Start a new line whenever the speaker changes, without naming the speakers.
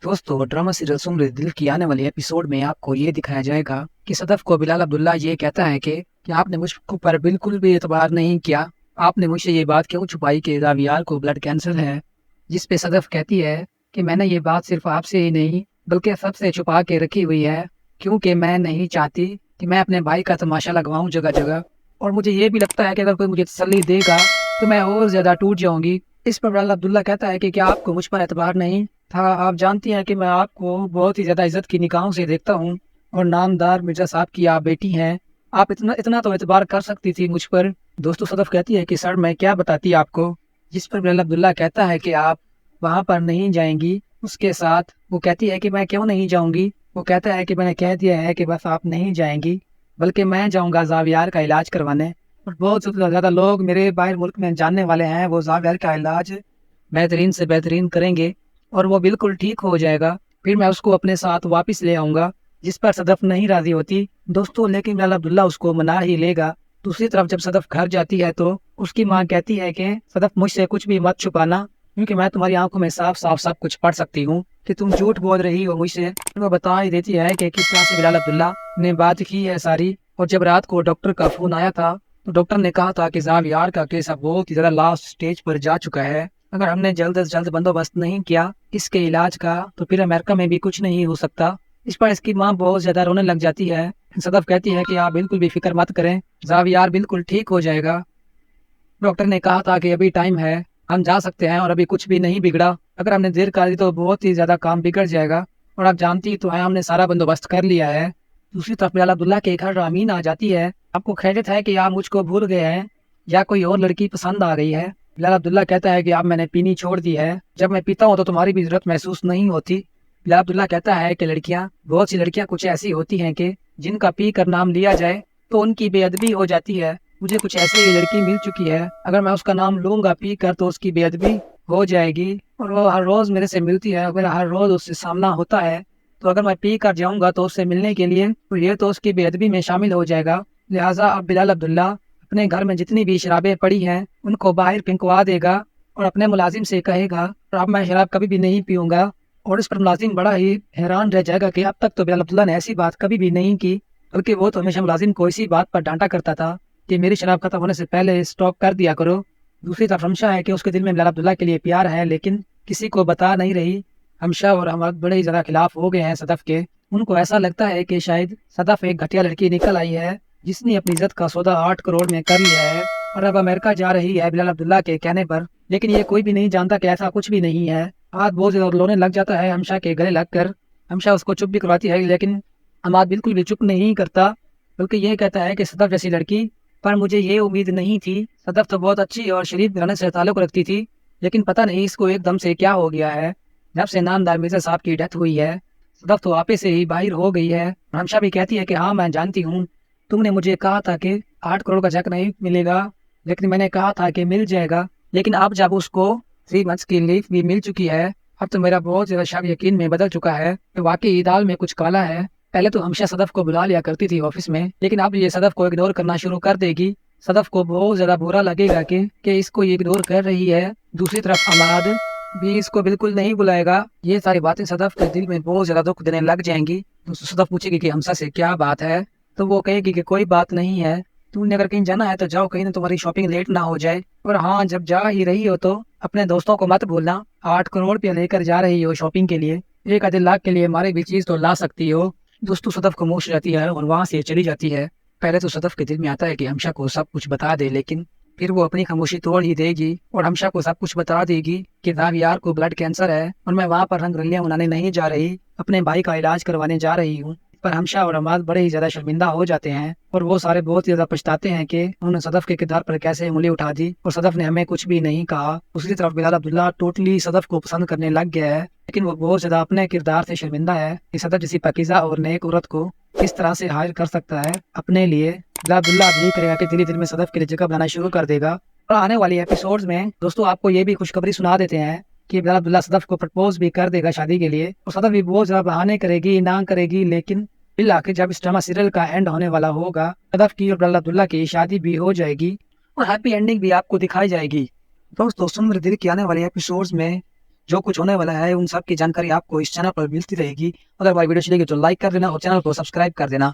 दोस्तों drama serial सुन दिल की आने वाली एपिसोड में आपको ये दिखाया जाएगा कि सदफ को बिलाल अब्दुल्ला ये कहता है कि आपने मुझ पर बिल्कुल भी एतबार नहीं किया। आपने मुझसे ये बात क्यों छुपाई कि रावियार को ब्लड कैंसर है। जिस पे सदफ कहती है कि मैंने ये बात सिर्फ आपसे ही नहीं बल्कि सबसे छुपा के रखी हुई है, क्योंकि मैं नहीं चाहती कि मैं अपने भाई का तमाशा लगवाऊं जगह जगह। और मुझे ये भी लगता है कि अगर कोई मुझे तसल्ली देगा तो मैं और ज्यादा टूट जाऊंगी। इस पर बिलाल अब्दुल्ला कहता है कि क्या आपको मुझ पर एतबार नहीं था? आप जानती हैं कि मैं आपको बहुत ही ज्यादा इज्जत की निगाहों से देखता हूँ और नामदार मिर्जा साहब की आप बेटी हैं। आप इतना इतना तो एतबार कर सकती थी मुझ पर। दोस्तों सदफ कहती है कि सर मैं क्या बताती आपको। जिस पर बिलाल अब्दुल्ला कहता है कि आप वहां पर नहीं जाएंगी उसके साथ। वो कहती है कि मैं क्यों नहीं जाऊंगी। वो कहता है कि मैंने कह दिया है कि बस आप नहीं जाएंगी, बल्कि मैं जाऊंगा जावियार का इलाज करवाने। और बहुत ज्यादा लोग मेरे बाहर मुल्क में जानने वाले हैं। वो जावियार का इलाज बेहतरीन से बेहतरीन करेंगे और वो बिल्कुल ठीक हो जाएगा। फिर मैं उसको अपने साथ वापस ले आऊंगा। जिस पर सदफ नहीं राजी होती दोस्तों, लेकिन बिलाल अब्दुल्ला उसको मना ही लेगा। दूसरी तरफ जब सदफ घर जाती है तो उसकी माँ कहती है कि सदफ मुझसे कुछ भी मत छुपाना, क्योंकि मैं तुम्हारी आंखों में साफ साफ सब कुछ पढ़ सकती हूँ कि तुम झूठ बोल रही हो मुझसे। वो बता ही देती है कि किस तरह से बिलाल अब्दुल्ला ने बात की है सारी। और जब रात को डॉक्टर का फोन आया था तो डॉक्टर ने कहा था कि जावियार का केस अब बहुत ही ज्यादा लास्ट स्टेज पर जा चुका है। अगर हमने जल्द से जल्द बंदोबस्त नहीं किया इसके इलाज का तो फिर अमेरिका में भी कुछ नहीं हो सकता। इस पर इसकी माँ बहुत ज्यादा रोने लग जाती है। सदफ कहती है कि आप बिल्कुल भी फिक्र मत करें, जावियार बिल्कुल ठीक हो जाएगा। डॉक्टर ने कहा था कि अभी टाइम है, हम जा सकते हैं और अभी कुछ भी नहीं बिगड़ा। अगर हमने देर कर दी तो बहुत ही ज्यादा काम बिगड़ जाएगा। और आप जानती तो है हमने सारा बंदोबस्त कर लिया है। दूसरी तरफ बिलाल अब्दुल्ला के घर रामीन आ जाती है। आपको खैरियत है कि आप मुझको भूल गए हैं या कोई और लड़की पसंद आ गई है? बिलाल अब्दुल्ला कहता है कि अब मैंने पीनी छोड़ दी है, जब मैं पीता हूँ तो तुम्हारी भी जरूरत महसूस नहीं होती। बिलाल अब्दुल्ला कहता है कि बहुत सी लड़कियां कुछ ऐसी होती हैं कि जिनका पी कर नाम लिया जाए तो उनकी बेअदबी हो जाती है। मुझे कुछ ऐसी ही लड़की मिल चुकी है, अगर मैं उसका नाम लूंगा पी कर तो उसकी बेअदबी हो जाएगी। और वो हर रोज मेरे से मिलती है, अगर हर रोज उससे सामना होता है तो अगर मैं पी कर जाऊंगा तो उससे मिलने के लिए तो ये तो उसकी बेअदबी में शामिल हो जाएगा। लिहाजा अब बिलाल अब्दुल्ला अपने घर में जितनी भी शराबें पड़ी हैं उनको बाहर फेंकवा देगा और अपने मुलाजिम से कहेगा और अब मैं शराब कभी भी नहीं पीऊंगा। और इस पर मुलाजिम बड़ा ही हैरान रह जाएगा कि अब तक तो बिलाल अब्दुल्ला ने ऐसी बात कभी भी नहीं की, बल्कि वो तो हमेशा मुलाजिम को इसी बात पर डांटा करता था कि मेरी शराब खत्म होने से पहले स्टॉक कर दिया करो। दूसरी तरफ हमशा है कि उसके दिल में बिलाल अब्दुल्ला के लिए प्यार है, लेकिन किसी को बता नहीं रही। हमशा और हम बड़े ही ज्यादा खिलाफ हो गए हैं सदफ के। उनको ऐसा लगता है कि शायद सदफ एक घटिया लड़की निकल आई है जिसने अपनी इज्जत का सौदा 8 करोड़ में कर लिया है और अब अमेरिका जा रही है बिलाल अब्दुल्ला के कहने पर। लेकिन ये कोई भी नहीं जानता कि ऐसा कुछ भी नहीं है। हाथ बहुत ज्यादा रोने लग जाता है हमशा के गले लग कर। हमशा उसको चुप भी करवाती है, लेकिन अमाद बिल्कुल भी चुप नहीं करता, बल्कि ये कहता है कि सदफ जैसी लड़की पर मुझे ये उम्मीद नहीं थी। सदफ तो बहुत अच्छी और शरीफ घराने से ताल्लुक रखती थी, लेकिन पता नहीं इसको एकदम से क्या हो गया है। जब से नामदार मिर्जा साहब की डेथ हुई है सदफ तो आपे से ही बाहर हो गई है। हमशा भी कहती है कि हाँ मैं जानती हूँ, तुमने मुझे कहा था कि 8 करोड़ का चेक नहीं मिलेगा, लेकिन मैंने कहा था कि मिल जाएगा। लेकिन अब जब उसको 3 मंथ्स की लीव भी मिल चुकी है अब तो मेरा बहुत ज्यादा शक यकीन में बदल चुका है कि वाकई दाल में कुछ काला है। पहले तो हमेशा सदफ को बुला लिया करती थी ऑफिस में, लेकिन अब ये सदफ को इग्नोर करना शुरू कर देगी। सदफ को बहुत ज्यादा बुरा लगेगा कि इसको ये इग्नोर कर रही है। दूसरी तरफ अमाद भी इसको बिल्कुल नहीं बुलाएगा। ये सारी बातें सदफ के दिल में बहुत ज्यादा दुख देने लग जाएंगी। तो सदफ पूछेगी कि हमसा से क्या बात है, तो वो कहेगी कि कोई बात नहीं है, तुमने अगर कहीं जाना है तो जाओ, कहीं ना तुम्हारी शॉपिंग लेट ना हो जाए। और हाँ, जब जा ही रही हो तो अपने दोस्तों को मत भूलना, 8 करोड़ रुपया लेकर जा रही हो शॉपिंग के लिए, 1 आधे लाख के लिए हमारी भी चीज तो ला सकती हो। दोस्तों सदफ खामोश रहती है और वहां से चली जाती है। पहले तो सदफ के दिल में आता है कि हमशा को सब कुछ बता दे, लेकिन फिर वो अपनी खामोशी तोड़ ही देगी और हमशा को सब कुछ बता देगी कि जावियार को ब्लड कैंसर है और मैं वहां पर रंग रलियां मनाने नहीं जा रही, अपने भाई का इलाज करवाने जा रही हूँ। पर हमशा और अमाद बड़े ही ज्यादा शर्मिंदा हो जाते हैं और वो सारे बहुत ही ज्यादा पछताते हैं कि उन्होंने सदफ के किरदार पर कैसे उंगली उठा दी और सदफ ने हमें कुछ भी नहीं कहा। दूसरी तरफ बिलाल अब्दुल्ला टोटली सदफ को पसंद करने लग गया है, लेकिन वो बहुत ज्यादा अपने किरदार से शर्मिंदा है कि सदफ जैसी पाकीज़ा और नेक औरत को किस तरह से हायर कर सकता है अपने लिए। बिलाल अब्दुल्ला अब यही करेगा कि धीरे धीरे में सदफ के लिए जगह बनाना शुरू कर देगा। और आने वाली एपिसोड्स में दोस्तों आपको ये भी खुशखबरी सुना देते हैं कि बिलाल अब्दुल्ला सदफ को प्रपोज भी कर देगा शादी के लिए। और सदफ भी बहुत ज्यादा बहाने करेगी, ना करेगी, लेकिन फिर आखिर जब इस ड्रामा सीरियल का एंड होने वाला होगा सदफ की और बिलाल अब्दुल्ला की शादी भी हो जाएगी और हैप्पी एंडिंग भी आपको दिखाई जाएगी। दोस्तों सुन मेरे दिल की आने वाले एपिसोड्स में جو کچھ ہونے والا ہے ان سب کی جانکاری آپ کو اس چینل پر ملتی رہے گی۔ اگر ہماری ویڈیو اچھی لگی تو لائک کر دینا اور چینل کو سبسکرائب کر دینا۔